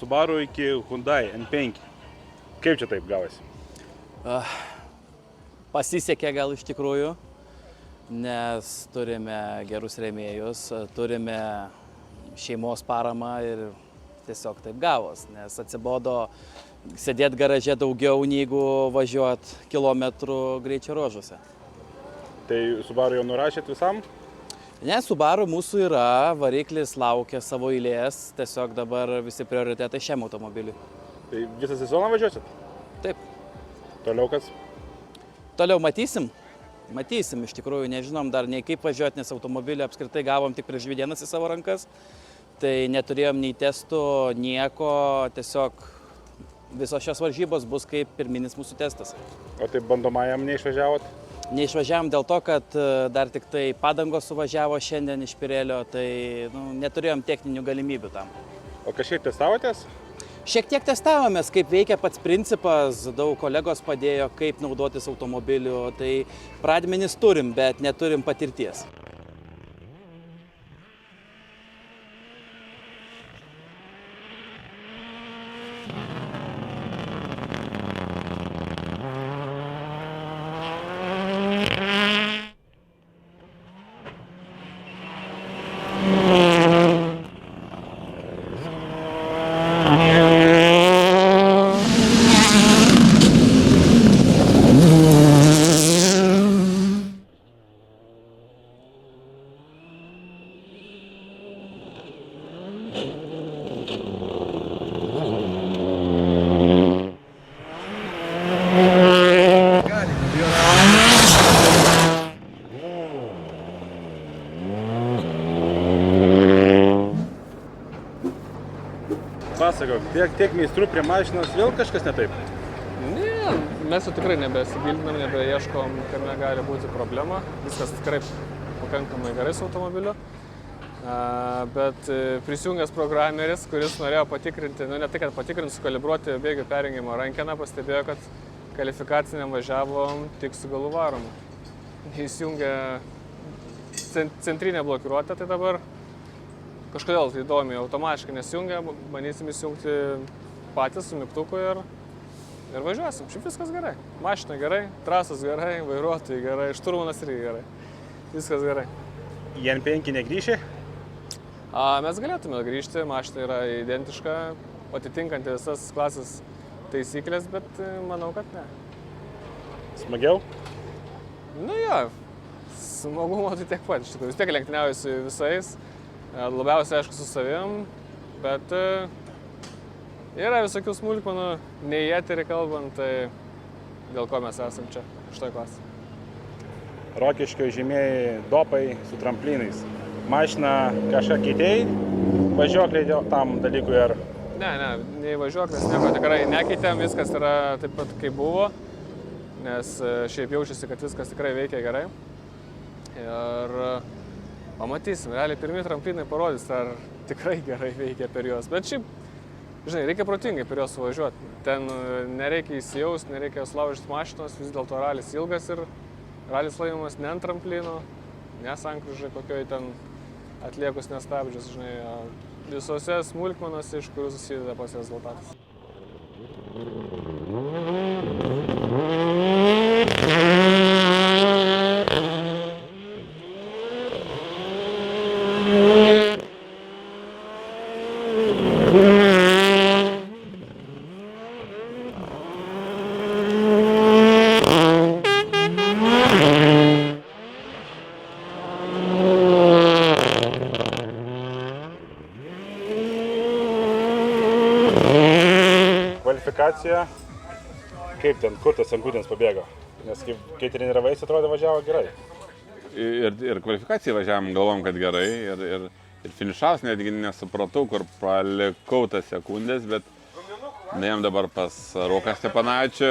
Subaru iki Hyundai N5. Kaip čia taip gavosi? Pasisekė gal iš tikrųjų, nes turime gerus rėmėjus, turime šeimos paramą ir tiesiog taip gavos, nes atsibodo sėdėti garaže daugiau negu važiuoti kilometrų greičio ruožuose. Tai Subaru jau nurašėt visam? Ne, Subaru mūsų yra, variklis laukia savo eilės, tiesiog dabar visi prioritetai šiam automobiliui. Tai visą sezoną važiuosit? Taip. Toliau kas? Toliau matysim, iš tikrųjų nežinom dar nei kaip važiuoti, nes automobilį apskritai gavom tik prieš 2 dienas į savo rankas. Tai neturėjom nei testų, nieko, tiesiog visos šios varžybos bus kaip pirminis mūsų testas. O taip bandomajam neišvažiavot? Neišvažiavom dėl to, kad dar tik tai padangos suvažiavo šiandien iš Pirelio, tai neturėjom techninių galimybių tam. O kažkiek testavotės? Šiek tiek testavomės, kaip veikia pats principas, daug kolegos padėjo, kaip naudotis automobiliu, tai pradmenis turim, bet neturim patirties. Pasakok, tiek meistrų prie mašinos, vėl kažkas ne taip? Ne, mes jau tikrai nebesigilinam, nebeieškom, kame gali būti problema. Viskas tikrai pakankamai gerai su automobiliu. Bet prisijungęs programeris, kuris norėjo patikrinti, ne tai, kad patikrinti, sukalibruoti bėgių perjungimo rankeną, pastebėjo, kad kvalifikaciniam važiavom tik su galų varomu. Įsijungė centrinę blokiruotę, tai dabar kažkodėl tai įdomiai automatiškai nesijungia, bandysim įsijungti patys su mygtuku ir važiuosim. Šiaip viskas gerai. Mašina gerai, trasos gerai, vairuotojai gerai, šturmanas irgi gerai. Viskas gerai. Į N5 negrįši? Mes galėtume grįžti, mašina yra identiška, atitinkanti visas klasės taisyklės, bet manau, kad ne. Smagiau? Nu jo, smagumo tai tiek pat, iš tikrųjų. Vis tiek lenktyniauju su visais. Labiausiai, aišku, su savim, bet yra visokių smulkmenų, nei į eterį kalbant, tai dėl ko mes esam čia, šitoj klasėje. Rokiškio žymėjai dopai su tramplinais. Mašina kažką keitėjai, važiuokliai tam dalykui ar? Ne, nei važiuoklės, nieko tikrai nekeitėm, viskas yra taip pat kaip buvo, nes šiaip jaučiasi, kad viskas tikrai veikia gerai. Ir pamatysim, realiai pirmi tramplinai parodys, ar tikrai gerai veikia per juos. Bet šiaip, žinai, reikia protingai per juos suvažiuoti. Ten nereikia įsijausti, nereikia sulaužyti mašinos, vis dėlto ralis ilgas ir ralis laimimas ne ant tramplino, ne sankryžai kokioj ten atliekus nestabdžius, žinai, visose smulkmenose, iš kurių susideda pats rezultatas. Kvalifikacija, kaip ten, kur tas Ankutins pabėgo? Nes kai treniravais, atrodo, važiavo gerai. Ir kvalifikaciją važiavom, galvom, kad gerai. Ir finišavus netgi nesupratau, kur palikau tas sekundės, bet nuėjom dabar pas Roką Stepanavičių,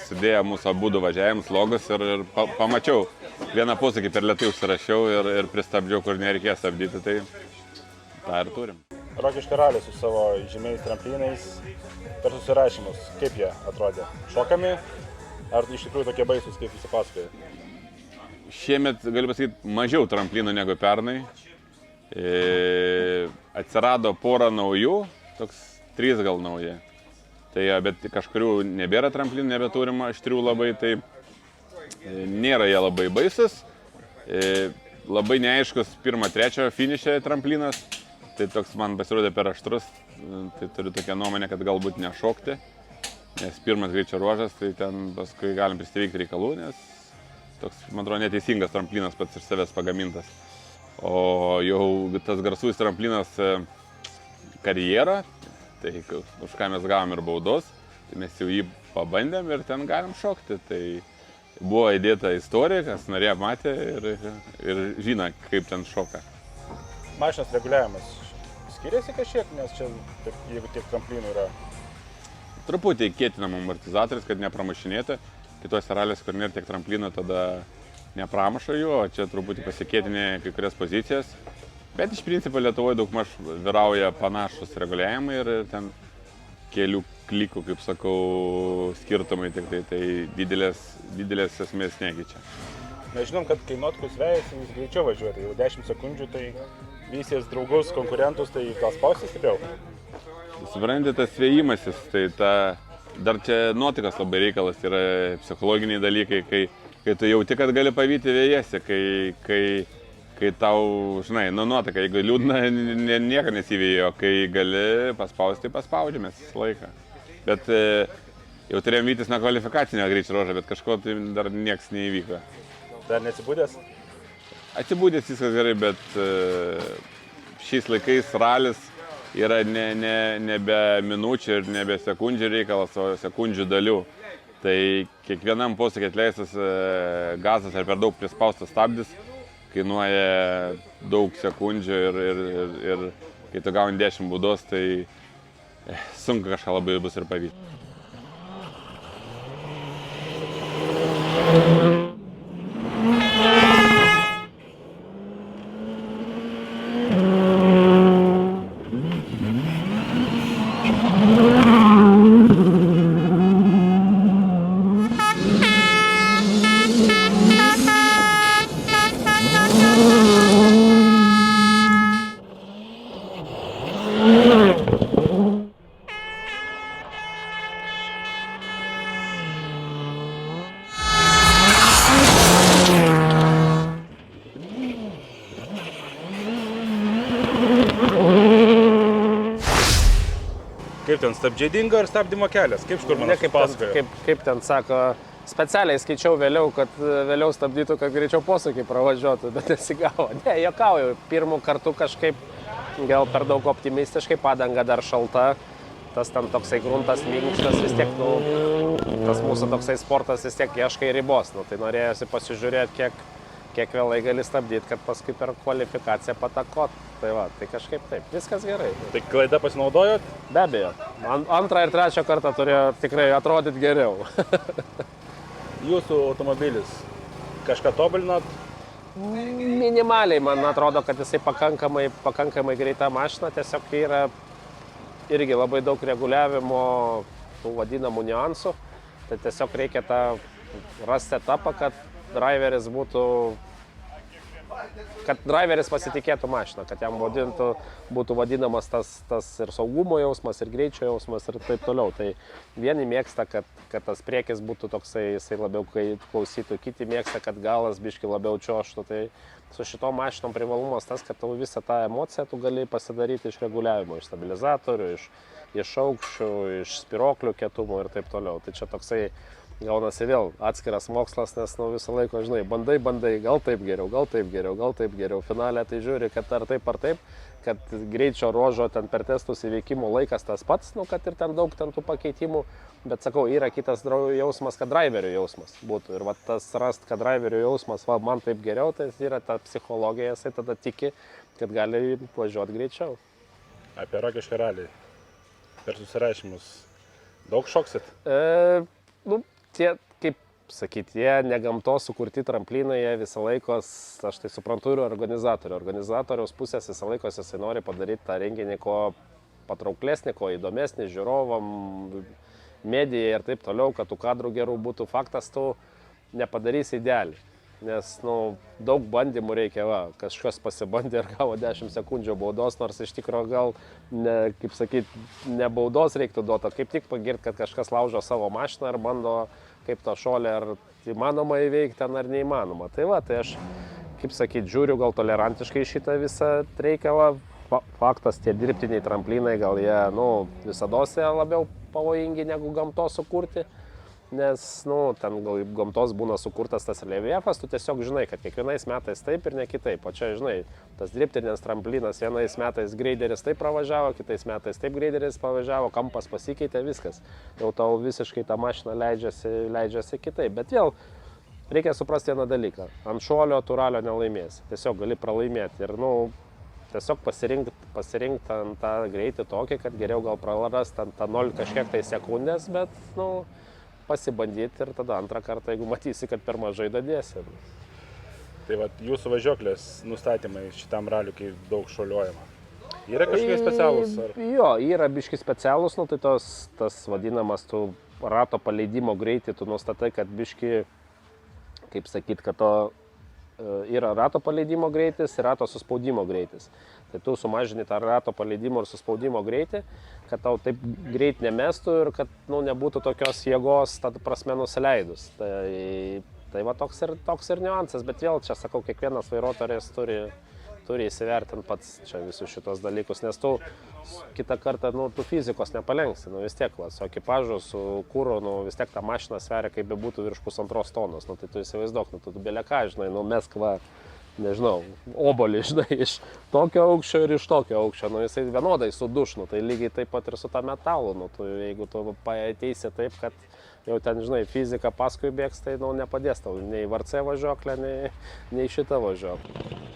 sudėjo mūsų abudu važiavimus, logus ir pamačiau. Vieną posakį per lėtai užsirašiau ir pristabdžiau, kur nereikės stabdyti, tai tą ir turim. Rokiškio ralis su savo žymiais tramplinais per susirašymus, kaip jie atrodė? Šokami? Ar iš tikrųjų tokie baisus, kaip visi pasakoja? Šiemet, galiu pasakyti, mažiau tramplinų negu pernai. Atsirado pora naujų, toks 3 gal nauji. Tai, bet kažkurių nebėra tramplinų, nebeturima, aštrių labai, tai nėra jie labai baisus. Labai neaiškus 1-3 finiše tramplinas, tai toks man pasirodė per aštrus, tai turiu tokią nuomonę, kad galbūt nešokti, nes pirmas greičio ruožas, tai ten paskui galim pristiveikti reikalų, nes toks, man atrodo, neteisingas tramplinas pats iš savęs pagamintas. O jau tas garsus tramplinas karjera, tai už ką mes gavom ir baudos, tai mes jau jį pabandėm ir ten galim šokti. Tai buvo įdėta istorija, kas norėjo matė ir žino, kaip ten šoka. Mašinos reguliavimas skiriasi kažkiek, nes čia, jeigu tiek tramplinų yra. Truputį kietinam amortizatorius, kad nepramušinėtų. Kitose ralėse, kur nėra tiek tramplinų, tada nepramuša jų, o čia truputį pasikėtinė kai kurias pozicijas. Bet iš principo Lietuvoje daugmaž vyrauja panašus reguliavimai ir ten kelių klikų, kaip sakau, skirtumai tik tai didelės esmės nekeičia. Mes žinom, kad kai notkus vejasi, jūs greičiau važiuoti, jau 10 sekundžių, tai vysės draugus, konkurentus, tai gal spausti stipriau. Suprantate, tas vėjimasis, tai dar čia nuotikas labai reikalas, yra psichologiniai dalykai, kai tu jauti, kad gali pavyti vėjasi, kai tau, žinai, nuotaka, jeigu liūdna, nieko nesivėjo, kai gali paspausti, paspaudžiamės visą laiką. Bet jau turėjom vytis nuo kvalifikacinio greičio ruožo, bet kažko tai dar nieks neįvyko. Dar neatsibūdęs? Atsibūdęs viskas gerai, bet šiais laikais ralis yra nebe minučių ir nebe sekundžių reikalas, o sekundžių dalių. Tai kiekvienam posūkiui atleistas gazas ar per daug prispaustas stabdis kainuoja daug sekundžių ir kai tu gauni 10 baudos, tai sunku kažką labai bus ir pavyti. Kaip ten stabdžiai dingo ir stabdymo kelias? Kaip Škurmanas pasakojo? Kaip ten sako, specialiai skaičiau vėliau, kad vėliau stabdytų, kad greičiau posūkį pravažiuotų, bet nesigavo. Ne, juokauju, pirmų kartų kažkaip gal per daug optimistiškai, padanga dar šalta, tas ten toksai gruntas minkštas, vis tiek, tas mūsų toksai sportas vis tiek ieškai ribos, tai norėjosi pasižiūrėti, kiek vėlai gali stabdyti, kad paskui per kvalifikaciją patakot. Tai va, tai kažkaip taip, viskas gerai. Tai klaida pasinaudojot? Be abejo. Antrą ir trečią kartą turėjo tikrai atrodyti geriau. Jūsų automobilis, kažką tobulinot? Minimaliai, man atrodo, kad jisai pakankamai greita mašina, tiesiog yra irgi labai daug reguliavimo, tų vadinamų niuansų. Tai tiesiog reikia rasti etapą, kad driveris pasitikėtų mašiną, kad jam būtų vadinamas tas ir saugumo jausmas, ir greičio jausmas ir taip toliau. Tai vieni mėgsta, kad tas priekis būtų toksai, jisai labiau klausytų, kiti mėgsta, kad galas biški labiau čiuoštų. Tai su šitom mašinom privalumas tas, kad tau visą tą emociją tu gali pasidaryti iš reguliavimo, iš stabilizatorių, iš aukščių, iš spiroklių kietumo ir taip toliau. Tai čia toksai gaunasi vėl atskiras mokslas, nes visą laiką, žinai, bandai, gal taip geriau. Finale tai žiūri, kad ar taip, kad greičio ruožo ten per testus įveikimo laikas tas pats, kad ir ten daug tų pakeitimų, bet sakau, yra kitas jausmas, kad driverio jausmas būtų. Ir va tas rast, kad driverio jausmas, va, man taip geriau, tai yra ta psichologija, jisai tada tiki, kad gali važiuoti greičiau. Apie Rokiškio ralį per susirašymus daug šoksit? Tie, kaip sakyti, jie ne gamtos sukurti tramplinai, jie visą laiką, aš tai suprantu, ir organizatoriaus pusės visą laiką jisai nori padaryti tą renginį ko patrauklesnį, ko įdomesnį žiūrovam, medijai ir taip toliau, kad tų kadrų gerų būtų. Faktas, tu nepadarysi idealiai. nes daug bandymų reikia, kažkas pasibandė ir gavo 10 sekundžių baudos, nors iš tikrųjų gal, kaip sakyti, ne baudos reiktų duoti, kaip tik pagirti, kad kažkas laužo savo mašiną ir bando kaip to šolė, ar įmanoma įveikti ten ar neįmanoma. Tai aš, kaip sakyti, žiūriu gal tolerantiškai šitą visą reikalą. Faktas, tie dirbtiniai tramplinai, gal jie, visada labiau pavojingi negu gamtos sukurti. Nes, ten gal gamtos būna sukurtas tas reljefas, tu tiesiog žinai, kad kiekvienais metais taip ir ne kitaip. O čia, žinai, tas dirbtinis tramplinas, vienais metais greideris taip pravažiavo, kitais metais taip greideris pravažiavo, kampas pasikeitė, viskas. Jau tau visiškai ta mašina leidžiasi kitaip. Bet vėl reikia suprasti vieną dalyką. Ant šuolio tu ralio nelaimėsi. Tiesiog gali pralaimėti. Ir, tiesiog pasirinkti ant tą greitį tokį, kad geriau gal prarasti ant tą 0 kažkiek tai sekundės, bet, pasibandyti ir tada antrą kartą, jeigu matysi, kad per mažai dadėsi. Tai jūsų važiuoklės nustatymai šitam raliui, kai daug šuoliuojama. Yra kažkokie specialūs? Ar... Jo, yra biški specialūs, tai tas vadinamas tų rato paleidimo greitį, tu nustatai, kad biški, kaip sakyt, kad to yra rato paleidimo greitis ir rato suspaudimo greitis. Tai tu sumažini tą rato paleidimo ir suspaudimo greitį, kad tau taip greit nemestų ir kad nebūtų tokios jėgos, tad prasme nusileidus. Tai toks ir niuansas, bet vėl čia sakau, kiekvienas vairuotojas turi įsivertinti pats čia visus šitos dalykus, nes tu kitą kartą, tu fizikos nepalengsi, vis tiek, su ekipažu, su kūru, vis tiek ta mašina sveria, kaip be būtų virš 1,5 tonos, tai tu įsivaizduok, tu beleką, žinai, mesk nežinau, obolį, žinai, iš tokio aukščio ir iš tokio aukščio, jisai vienodai suduš, tai lygiai taip pat ir su ta metalu, jeigu tu ateisi taip, kad jau ten, žinai, fizika paskui bėgs, tai nepadės tau nei VRC važiuoklė, nei šita važiuoklė.